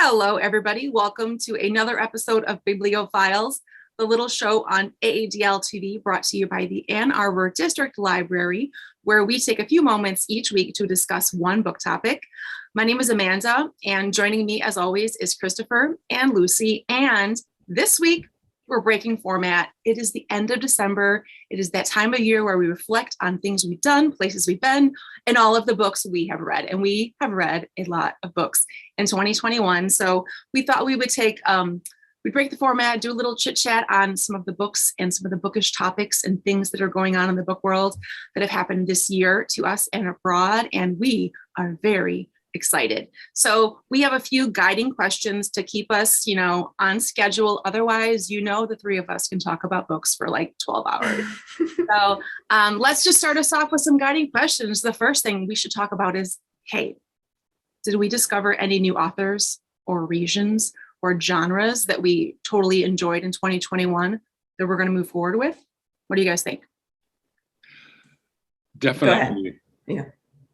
Hello, everybody. Welcome to another episode of Biblio Files, the little show on AADL TV brought to you by the Ann Arbor District Library, where we take a few moments each week to discuss one book topic. My name is Amanda, and joining me as always is Christopher and Lucy. And this week, we're breaking format. It is the end of December. It is that time of year where we reflect on things we've done, places we've been, and all of the books we have read. And we have read a lot of books in 2021. So we thought we would we'd break the format, do a little chit chat on some of the books and some of the bookish topics and things that are going on in the book world that have happened this year to us and abroad. And we are very excited. So we have a few guiding questions to keep us, on schedule. Otherwise, the three of us can talk about books for like 12 hours. So let's just start us off with some guiding questions. The first thing we should talk about is, hey, did we discover any new authors or regions or genres that we totally enjoyed in 2021 that we're going to move forward with? What do you guys think? Definitely.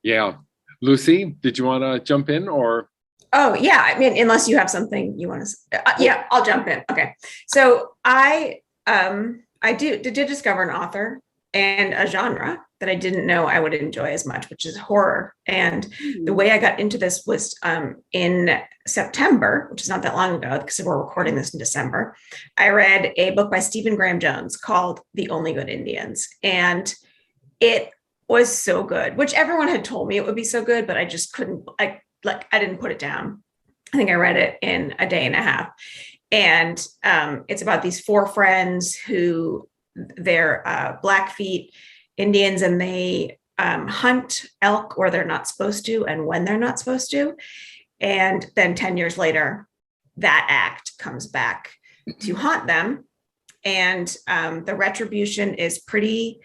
Yeah. Lucy, did you want to jump in or? Oh, yeah. I mean, unless you have something you want to, yeah, I'll jump in. Okay. So I did discover an author and a genre that I didn't know I would enjoy as much, which is horror. And the way I got into this was in September, which is not that long ago because we're recording this in December. I read a book by Stephen Graham Jones called The Only Good Indians. And it was so good, which everyone had told me it would be so good, but I just couldn't, I didn't put it down. I think I read it in a day and a half. And it's about these four friends who they're Blackfeet Indians, and they hunt elk where they're not supposed to and when they're not supposed to. And then 10 years later, that act comes back to haunt them. And the retribution is pretty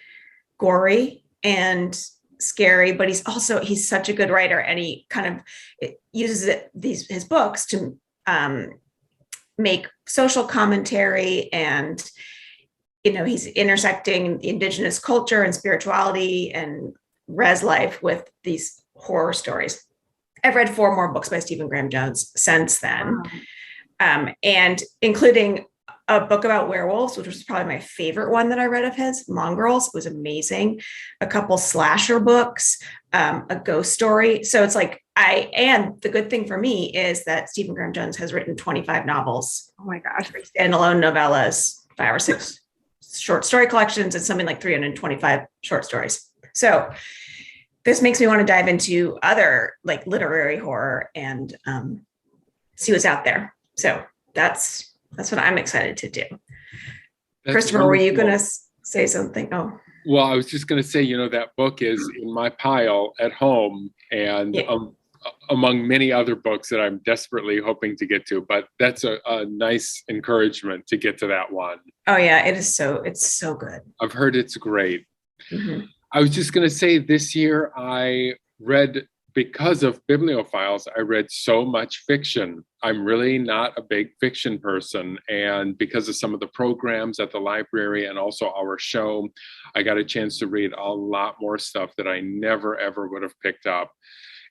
gory and scary, but he's such a good writer, and he kind of uses his books to make social commentary, and he's intersecting indigenous culture and spirituality and res life with these horror stories. I've read 4 more books by Stephen Graham Jones since then, and including a book about werewolves, which was probably my favorite one that I read of his. Mongrels was amazing. A couple slasher books, a ghost story. So it's like and the good thing for me is that Stephen Graham Jones has written 25 novels. Oh my gosh. Standalone novellas, 5 or 6 short story collections, and something like 325 short stories. So this makes me want to dive into other like literary horror and see what's out there. So that's what I'm excited to do. That's Christopher, wonderful. Were you going to say something? Oh, well, I was just going to say, that book is in my pile at home, and among many other books that I'm desperately hoping to get to, but that's a nice encouragement to get to that one. Oh yeah, it's so good. I've heard it's great. Mm-hmm. I was just going to say this year I read, because of Bibliophiles, I read so much fiction. I'm really not a big fiction person. And because of some of the programs at the library and also our show, I got a chance to read a lot more stuff that I never, ever would have picked up.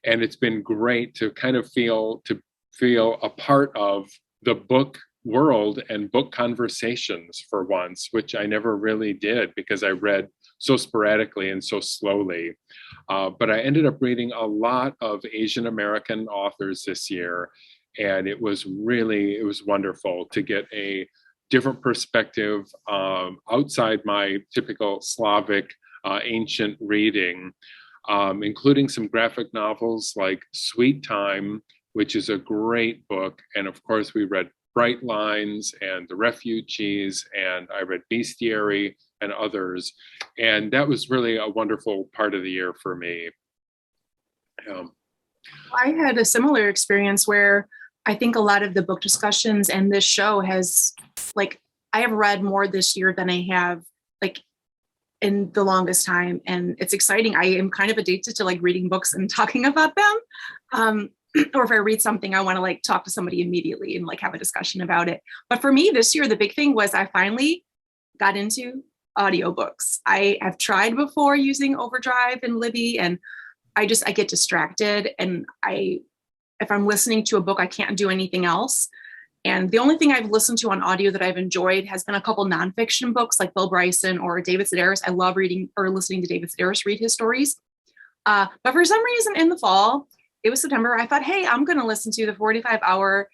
And it's been great to kind of feel a part of the book world and book conversations for once, which I never really did because I read so sporadically and so slowly. But I ended up reading a lot of Asian American authors this year. And it was wonderful to get a different perspective outside my typical Slavic ancient reading, including some graphic novels like Sweet Time, which is a great book. And of course, we read Bright Lines and The Refugees, and I read Bestiary and others. And that was really a wonderful part of the year for me. I had a similar experience where I think a lot of the book discussions and this show has, I have read more this year than I have, in the longest time. And it's exciting. I am kind of addicted to, reading books and talking about them. Or if I read something, I want to talk to somebody immediately and have a discussion about it. But for me this year, the big thing was I finally got into audiobooks. I have tried before using Overdrive and Libby, and I get distracted, and I if I'm listening to a book, I can't do anything else. And the only thing I've listened to on audio that I've enjoyed has been a couple nonfiction books like Bill Bryson or David Sedaris. I love reading or listening to David Sedaris read his stories. But for some reason in the fall, it was September, I thought, hey, I'm going to listen to the 45-hour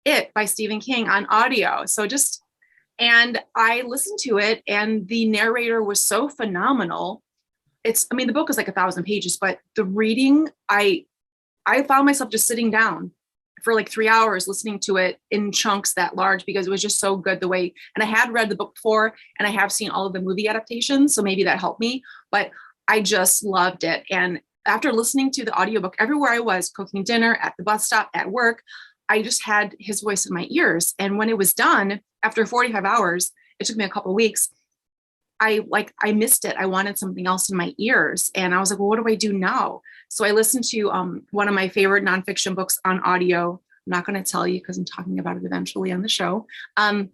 It by Stephen King on audio. And I listened to it, and the narrator was so phenomenal. The book is like 1,000 pages, but the reading, I found myself just sitting down for like 3 hours listening to it in chunks that large because it was just so good the way, and I had read the book before and I have seen all of the movie adaptations. So maybe that helped me, but I just loved it. And after listening to the audiobook, everywhere I was, cooking dinner, at the bus stop, at work, I just had his voice in my ears. And when it was done, after 45 hours, it took me a couple of weeks, I missed it. I wanted something else in my ears. And I was like, well, what do I do now? So I listened to one of my favorite nonfiction books on audio. I'm not going to tell you because I'm talking about it eventually on the show. And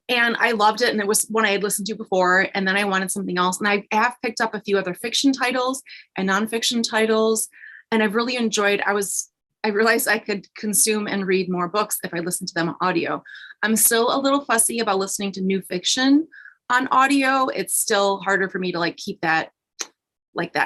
I loved it. And it was one I had listened to before. And then I wanted something else. And I have picked up a few other fiction titles and nonfiction titles. And I've really enjoyed, I realized I could consume and read more books if I listened to them on audio. I'm still a little fussy about listening to new fiction on audio. It's still harder for me to keep that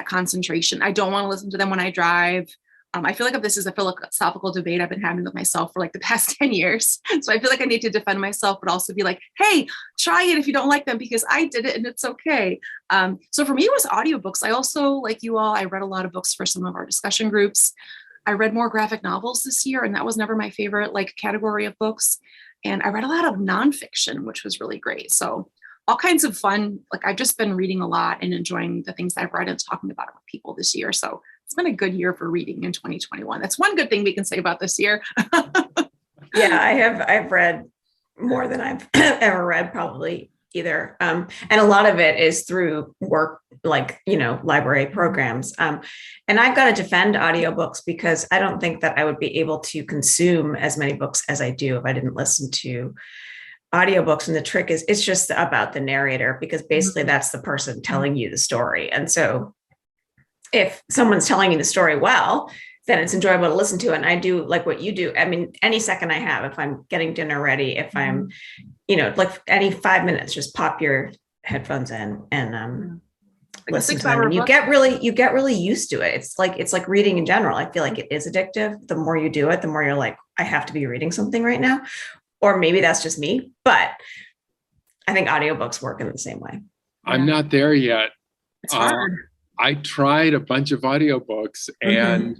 concentration. I don't want to listen to them when I drive. I feel like if this is a philosophical debate I've been having with myself for the past 10 years. So I feel like I need to defend myself, but also be like, hey, try it if you don't like them because I did it and it's okay. So for me, it was audiobooks. I also, like you all, I read a lot of books for some of our discussion groups. I read more graphic novels this year, and that was never my favorite category of books. And I read a lot of nonfiction, which was really great. So all kinds of fun. I've just been reading a lot and enjoying the things I've read and talking about it with people this year. So it's been a good year for reading in 2021. That's one good thing we can say about this year. Yeah, I've read more than I've ever read probably either. And a lot of it is through work, library programs. And I've got to defend audiobooks because I don't think that I would be able to consume as many books as I do if I didn't listen to audiobooks. And the trick is it's just about the narrator, because basically that's the person telling you the story. And so if someone's telling you the story well, then it's enjoyable to listen to. And I do like what you do. I mean, any second I have, if I'm getting dinner ready, if I'm, any 5 minutes, just pop your headphones in and listen to them. And you get really used to it. It's like reading in general. I feel like it is addictive. The more you do it, the more you're like, I have to be reading something right now. Or maybe that's just me, but I think audiobooks work in the same way. I'm not there yet. It's hard. I tried a bunch of audiobooks and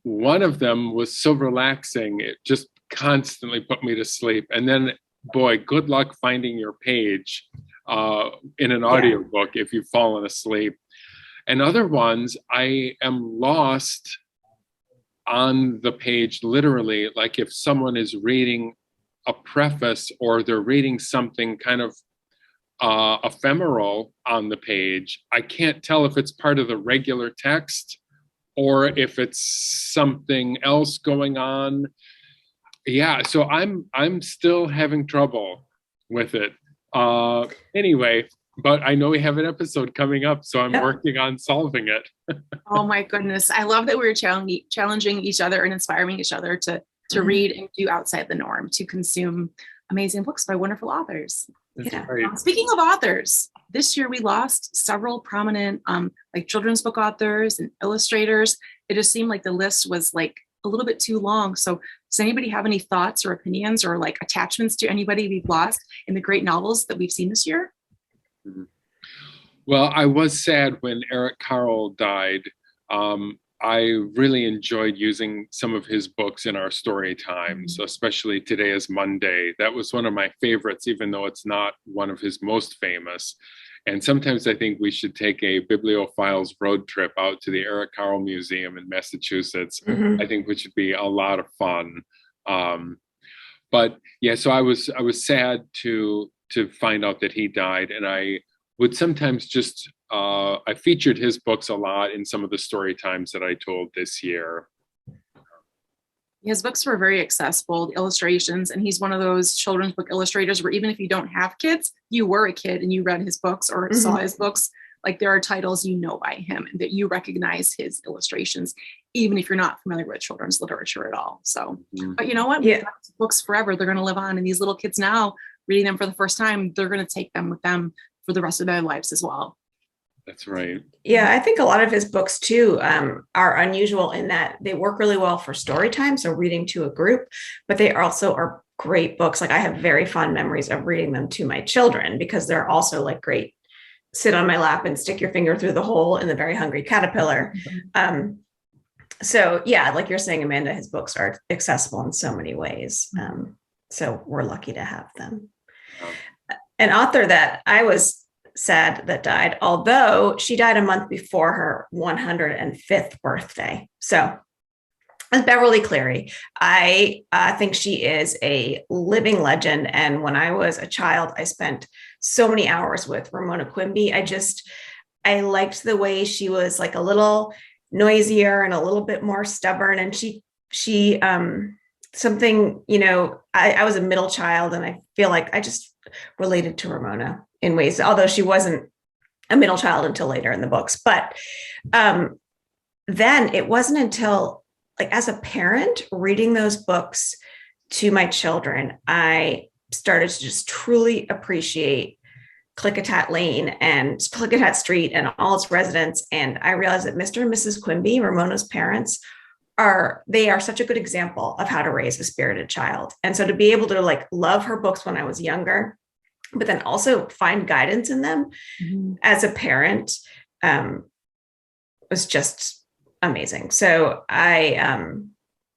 one of them was so relaxing. It just constantly put me to sleep. And then, boy, good luck finding your page in an audiobook if you've fallen asleep. And other ones, I am lost on the page, literally, like if someone is reading a preface or they're reading something kind of ephemeral on the page, I can't tell if it's part of the regular text or if it's something else going on. Yeah, so I'm still having trouble with it. Anyway, but I know we have an episode coming up, so I'm working on solving it. Oh my goodness. I love that we're challenging each other and inspiring each other to read and do outside the norm, to consume amazing books by wonderful authors. Speaking of authors, this year we lost several prominent children's book authors and illustrators. It just seemed like the list was a little bit too long. So does anybody have any thoughts or opinions or attachments to anybody we've lost in the great novels that we've seen this year? Well, I was sad when Eric Carle died. I really enjoyed using some of his books in our story times, especially Today is Monday. That was one of my favorites, even though it's not one of his most famous. And sometimes I think we should take a Bibliophiles road trip out to the Eric Carle Museum in Massachusetts. I think which would be a lot of fun. But yeah, so I was sad to find out that he died, and I would sometimes just I featured his books a lot in some of the story times that I told this year. His books were very accessible, the illustrations, and he's one of those children's book illustrators where even if you don't have kids, you were a kid and you read his books or saw his books Like there are titles by him and that you recognize his illustrations, even if you're not familiar with children's literature at all. So, but you know what? Yeah. Books forever, they're going to live on. And these little kids now reading them for the first time, they're going to take them with them for the rest of their lives as well. That's right. Yeah, I think a lot of his books too are unusual in that they work really well for story time, so reading to a group, but they also are great books. Like I have very fond memories of reading them to my children because they're also like great, sit on my lap and stick your finger through the hole in the Very Hungry Caterpillar. So yeah, like you're saying, Amanda, his books are accessible in so many ways. So we're lucky to have them. An author that I was sad that died, although she died a month before her 105th birthday. So as Beverly Cleary, I think she is a living legend. And when I was a child, I spent so many hours with Ramona Quimby. I liked the way she was like a little noisier and a little bit more stubborn. And she something, I was a middle child and I feel like I just related to Ramona in ways, although she wasn't a middle child until later in the books. But then it wasn't until like as a parent reading those books to my children, I started to just truly appreciate Klickitat Lane and Klickitat Street and all its residents. And I realized that Mr. and Mrs. Quimby, Ramona's parents, are such a good example of how to raise a spirited child. And so to be able to like love her books when I was younger, but then also find guidance in them as a parent was just amazing. So I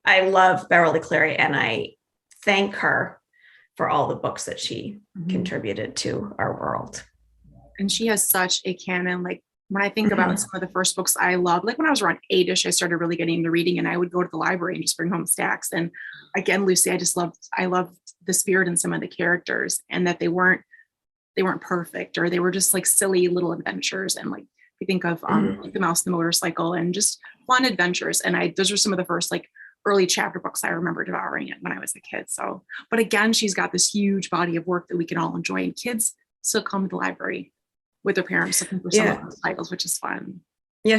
love Beverly Cleary and I thank her for all the books that she contributed to our world. And she has such a canon. Like when I think about some of the first books I loved, like when I was around 8-ish, I started really getting into reading and I would go to the library and just bring home stacks. And again, Lucy, I loved the spirit in some of the characters and that they weren't perfect or they were just like silly little adventures. And like, we think of like The Mouse and the Motorcycle and just fun adventures. And those were some of the first like early chapter books I remember devouring it when I was a kid. So, but again, she's got this huge body of work that we can all enjoy and kids still come to the library with their parents looking for some of those titles, which is fun. Yeah,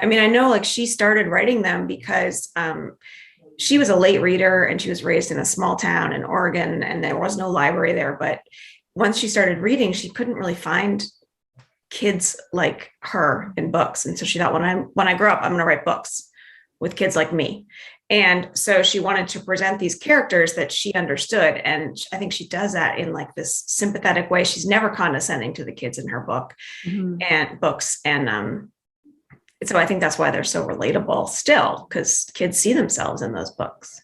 I know like she started writing them because she was a late reader and she was raised in a small town in Oregon and there was no library there. But once she started reading, she couldn't really find kids like her in books. And so she thought, when I grow up, I'm going to write books with kids like me. And so she wanted to present these characters that she understood. And I think she does that in like this sympathetic way. She's never condescending to the kids in her book and books. And so I think that's why they're so relatable still, because kids see themselves in those books.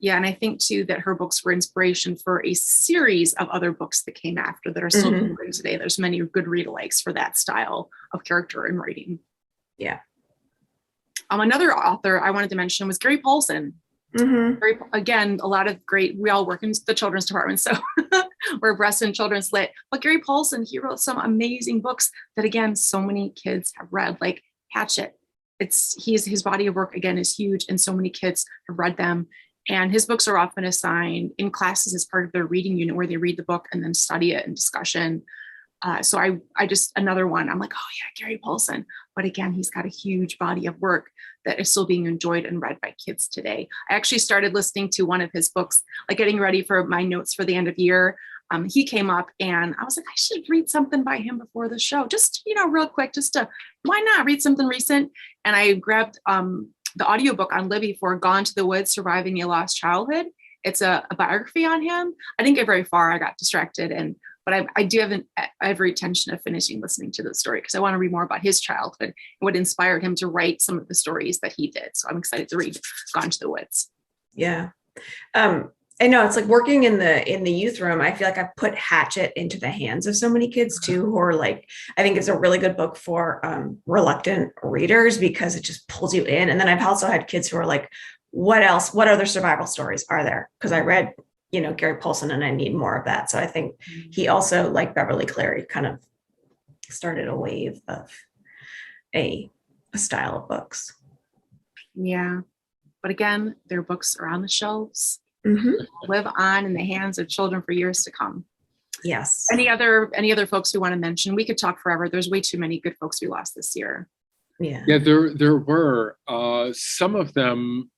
Yeah. And I think too, that her books were inspiration for a series of other books that came after that are still being written today. There's many good read-alikes for that style of character and writing. Yeah. Another author I wanted to mention was Gary Paulsen. Again, a lot of we all work in the children's department, so we're abreast in children's lit. But Gary Paulsen, he wrote some amazing books that, again, so many kids have read, like Hatchet. His body of work, again, is huge, and so many kids have read them. And his books are often assigned in classes as part of their reading unit where they read the book and then study it in discussion. So I just, another one, I'm like, oh yeah, Gary Paulsen. But again, he's got a huge body of work that is still being enjoyed and read by kids today. I actually started listening to one of his books, like getting ready for my notes for the end of year. He came up and I was like, I should read something by him before the show. Just, real quick, why not read something recent? And I grabbed the audiobook on Libby for Gone to the Woods, Surviving a Lost Childhood. It's a biography on him. I didn't get very far. I got distracted but I do have every intention of finishing listening to the story because I want to read more about his childhood and what inspired him to write some of the stories that he did. So I'm excited to read Gone to the Woods. Yeah. I know it's like working in the youth room. I feel like I've put Hatchet into the hands of so many kids too, who are like, I think it's a really good book for reluctant readers because it just pulls you in. And then I've also had kids who are like, what other survival stories are there? Because I read Gary Paulsen and I need more of that. So I think he also, like Beverly Cleary, kind of started a wave of a style of books. Yeah. But again, their books are on the shelves, live on in the hands of children for years to come. Yes. Any other folks we want to mention? We could talk forever. There's way too many good folks we lost this year. Yeah. Yeah, there were some of them,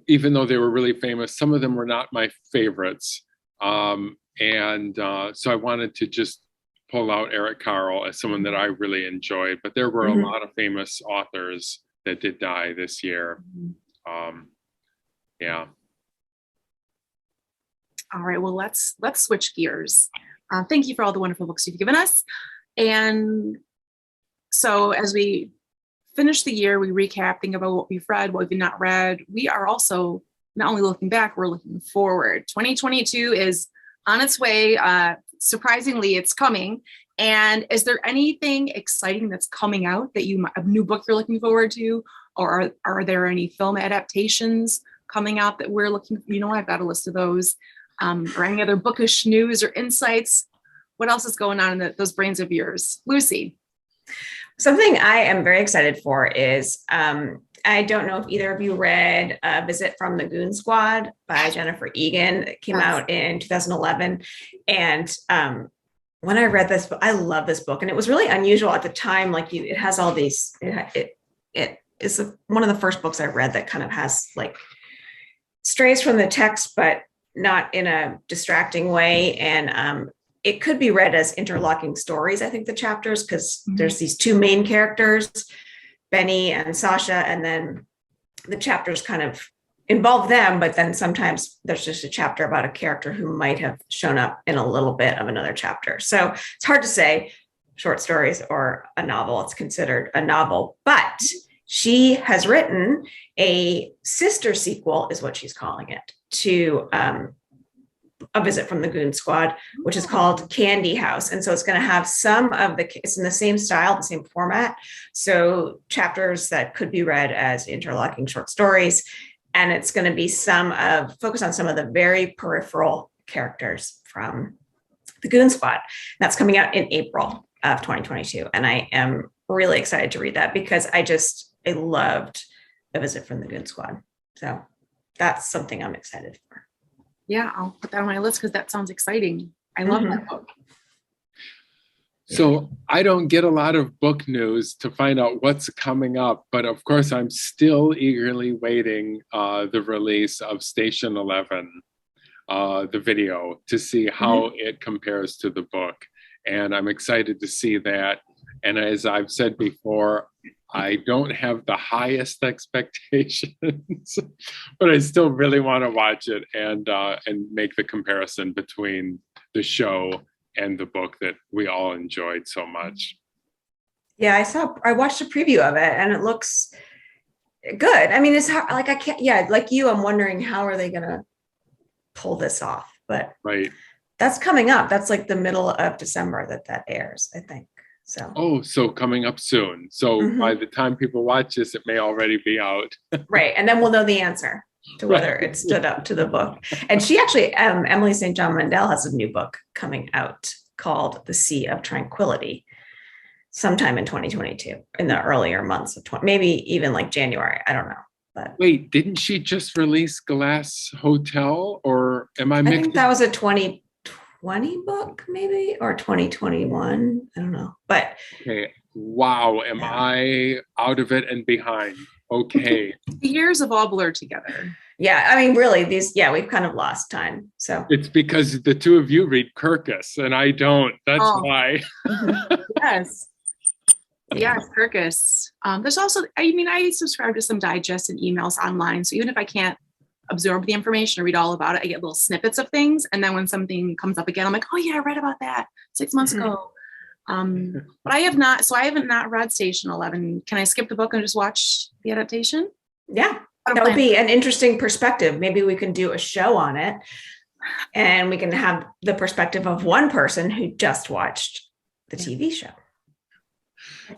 even though they were really famous, some of them were not my favorites. So I wanted to just pull out Eric Carle as someone that I really enjoyed. But there were a lot of famous authors that did die this year. Yeah. All right. Well, let's switch gears. Thank you for all the wonderful books you've given us. And so as we finish the year, we recap, think about what we've read, what we've not read. We are also not only looking back, we're looking forward. 2022 is on its way. Surprisingly, it's coming. And is there anything exciting that's coming out that a new book you're looking forward to? Or are there any film adaptations coming out that we're looking, I've got a list of those. Or any other bookish news or insights? What else is going on in those brains of yours? Lucy. Something I am very excited for is, I don't know if either of you read A Visit from the Goon Squad by Jennifer Egan. It came out in 2011. And when I read this book, I love this book. And it was really unusual at the time. Like it has all these, it is one of the first books I read that kind of has like strays from the text, but not in a distracting way. And it could be read as interlocking stories, I think, the chapters, because there's these two main characters, Benny and Sasha, and then the chapters kind of involve them, but then sometimes there's just a chapter about a character who might have shown up in a little bit of another chapter. So it's hard to say short stories or a novel. It's considered a novel, but she has written a sister sequel, is what she's calling it, to A Visit from the Goon Squad, which is called Candy House. And so it's going to have it's in the same style, the same format. So chapters that could be read as interlocking short stories. And it's going to be focus on some of the very peripheral characters from the Goon Squad. That's coming out in April of 2022. And I am really excited to read that because I loved A Visit from the Goon Squad. So that's something I'm excited for. Yeah, I'll put that on my list because that sounds exciting. I love that book. So I don't get a lot of book news to find out what's coming up, but of course I'm still eagerly waiting the release of Station 11, the video, to see how it compares to the book. And I'm excited to see that. And as I've said before, I don't have the highest expectations, but I still really want to watch it and make the comparison between the show and the book that we all enjoyed so much. Yeah, I watched a preview of it and it looks good. I mean, it's hard, like like you, I'm wondering how are they going to pull this off, but right. That's coming up. That's like the middle of December that airs, I think. So coming up soon. So by the time people watch this, it may already be out. Right. And then we'll know the answer to whether it stood up to the book. And she actually, Emily St. John Mandel has a new book coming out called The Sea of Tranquility sometime in 2022, in the earlier months of maybe even like January. I don't know. But wait, didn't she just release Glass Hotel, or am I mixing? I think that was a 2020 book, maybe, or 2021. I don't know. But okay. Wow, am I out of it and behind? Okay. The years have all blurred together. Yeah, I mean, really, we've kind of lost time. So it's because the two of you read Kirkus and I don't. That's why. Yes. Yes, Kirkus. There's also, I subscribe to some digests and emails online. So even if I can't absorb the information or read all about it, I get little snippets of things. And then when something comes up again, I'm like, oh yeah, I read about that 6 months ago. But I haven't not read Station 11. Can I skip the book and just watch the adaptation? Yeah, that would be an interesting perspective. Maybe we can do a show on it and we can have the perspective of one person who just watched the TV show.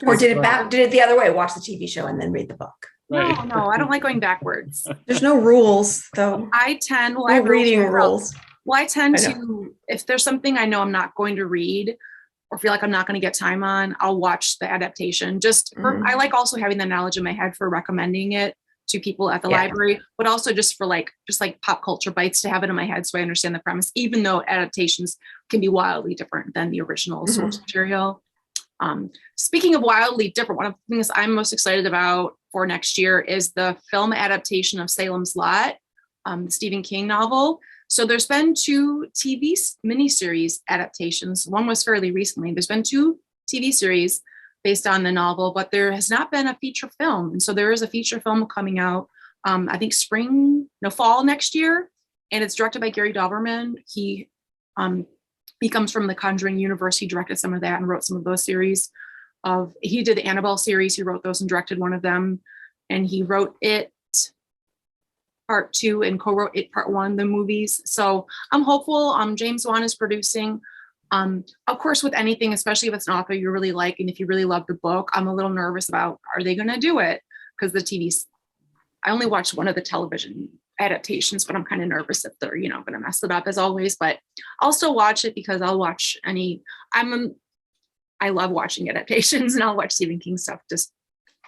Or did it the other way, watch the TV show and then read the book. Right. No, I don't like going backwards. There's no rules though. I tend to, if there's something I know I'm not going to read or feel like I'm not going to get time on, I'll watch the adaptation. I like also having the knowledge in my head for recommending it to people at the Yeah. library, but also just for just like pop culture bites to have it in my head so I understand the premise, even though adaptations can be wildly different than the original source material. Speaking of wildly different, one of the things I'm most excited about for next year is the film adaptation of Salem's Lot, the Stephen King novel. So there's been 2 TV miniseries adaptations. One was fairly recently. There's been 2 TV series based on the novel, but there has not been a feature film. And so there is a feature film coming out, I think fall next year. And it's directed by Gary Doberman. He comes from the Conjuring universe. He directed some of that and wrote some of those series. He did the Annabelle series. He wrote those and directed one of them. And he wrote It Part 2 and co-wrote It Part 1, the movies. So I'm hopeful. James Wan is producing. Of course, with anything, especially if it's an author you really like, and if you really love the book, I'm a little nervous about, are they going to do it? Because I only watched one of the television adaptations, but I'm kind of nervous if they're, going to mess it up as always, but I'll still watch it because I'll watch I love watching adaptations, and I'll watch Stephen King stuff just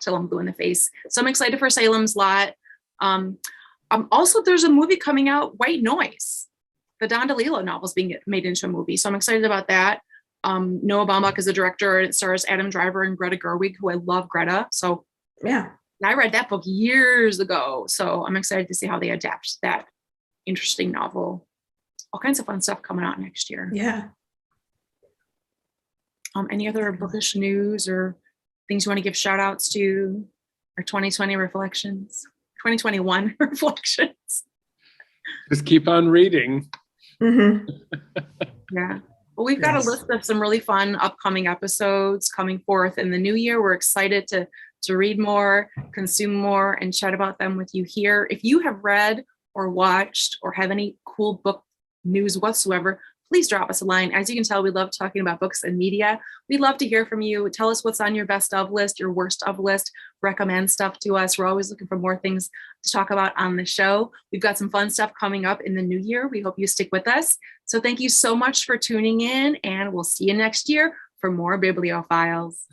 till I'm blue in the face. So I'm excited for Salem's Lot. Also, there's a movie coming out, White Noise. The Don DeLillo novel is being made into a movie. So I'm excited about that. Noah Baumbach is the director. It stars Adam Driver and Greta Gerwig, who I love Greta. So yeah, I read that book years ago. So I'm excited to see how they adapt that interesting novel. All kinds of fun stuff coming out next year. Yeah. Any other bookish news or things you want to give shout outs to, or 2020 reflections, 2021 reflections? Just keep on reading. Mm-hmm. Yeah. Well, we've got a list of some really fun upcoming episodes coming forth in the new year. We're excited to read more, consume more, and chat about them with you here. If you have read or watched or have any cool book news whatsoever, please drop us a line. As you can tell, we love talking about books and media. We'd love to hear from you. Tell us what's on your best of list, your worst of list. Recommend stuff to us. We're always looking for more things to talk about on the show. We've got some fun stuff coming up in the new year. We hope you stick with us. So thank you so much for tuning in, and we'll see you next year for more Biblio Files.